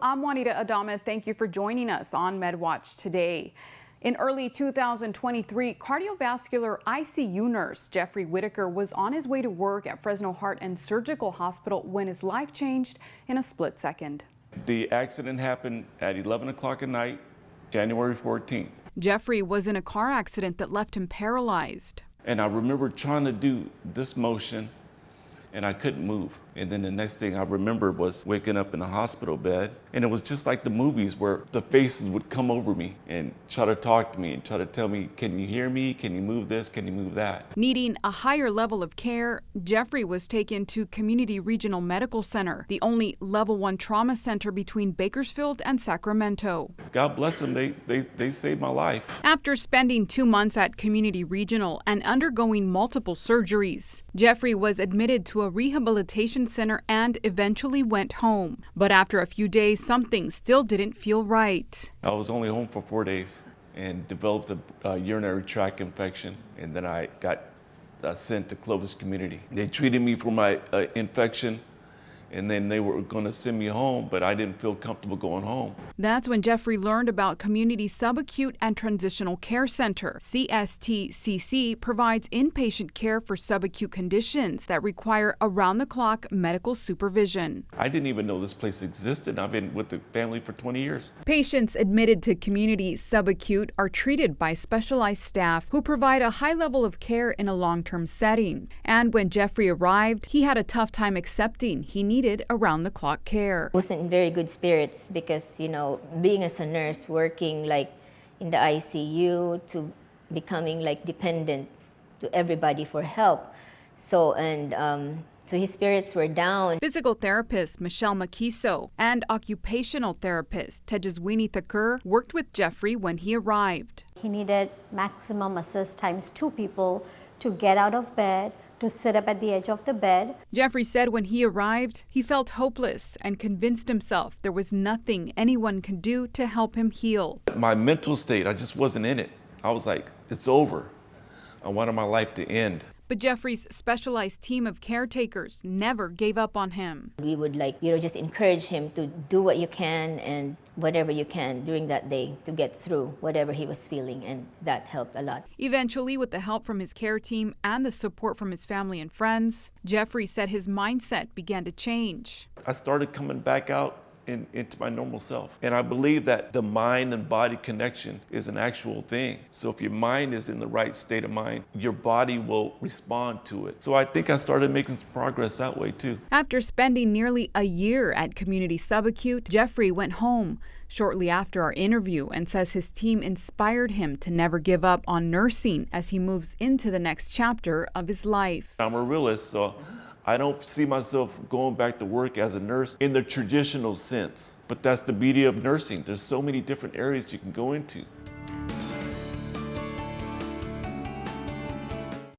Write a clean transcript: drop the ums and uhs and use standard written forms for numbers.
I'm Juanita Adama. Thank you for joining us on Medwatch today. In early 2023, cardiovascular ICU nurse Jeffrey Whitaker was on his way to work at Fresno Heart and Surgical Hospital when his life changed in a split second. The accident happened at 11 o'clock at night, January 14th. Jeffrey was in a car accident that left him paralyzed. And I remember trying to do this motion and I couldn't move. And then the next thing I remember was waking up in a hospital bed. And it was just like the movies where the faces would come over me and try to talk to me and try to tell me, can you hear me? Can you move this? Can you move that? Needing a higher level of care, Jeffrey was taken to Community Regional Medical Center, the only level 1 trauma center between Bakersfield and Sacramento. God bless them, they saved my life. After spending 2 months at Community Regional and undergoing multiple surgeries, Jeffrey was admitted to a rehabilitation center and eventually went home. But after a few days, something still didn't feel right. I was only home for 4 days and developed a urinary tract infection, and then I got sent to Clovis Community. They treated me for my infection, and then they were going to send me home, but I didn't feel comfortable going home. That's when Jeffrey learned about Community Subacute and Transitional Care Center. CSTCC provides inpatient care for subacute conditions that require around-the-clock medical supervision. I didn't even know this place existed. I've been with the family for 20 years. Patients admitted to Community Subacute are treated by specialized staff who provide a high level of care in a long-term setting. And when Jeffrey arrived, he had a tough time accepting he needed around-the-clock care. I wasn't in very good spirits because, being as a nurse, working like in the ICU to becoming like dependent to everybody for help. So his spirits were down. Physical therapist Michelle Makiso and occupational therapist Tejaswini Thakur worked with Jeffrey when he arrived. He needed maximum assist times 2 people to get out of bed, to sit up at the edge of the bed. Jeffrey said when he arrived, he felt hopeless and convinced himself there was nothing anyone could do to help him heal. My mental state, I just wasn't in it. I was like, it's over. I wanted my life to end. But Jeffrey's specialized team of caretakers never gave up on him. We would just encourage him to do what you can and whatever you can during that day to get through whatever he was feeling, and that helped a lot. Eventually, with the help from his care team and the support from his family and friends, Jeffrey said his mindset began to change. I started coming back out into my normal self. And I believe that the mind and body connection is an actual thing. So if your mind is in the right state of mind, your body will respond to it. So I think I started making some progress that way too. After spending nearly a year at Community Subacute, Jeffrey went home shortly after our interview and says his team inspired him to never give up on nursing as he moves into the next chapter of his life. I'm a realist, so I don't see myself going back to work as a nurse in the traditional sense, but that's the beauty of nursing. There's so many different areas you can go into.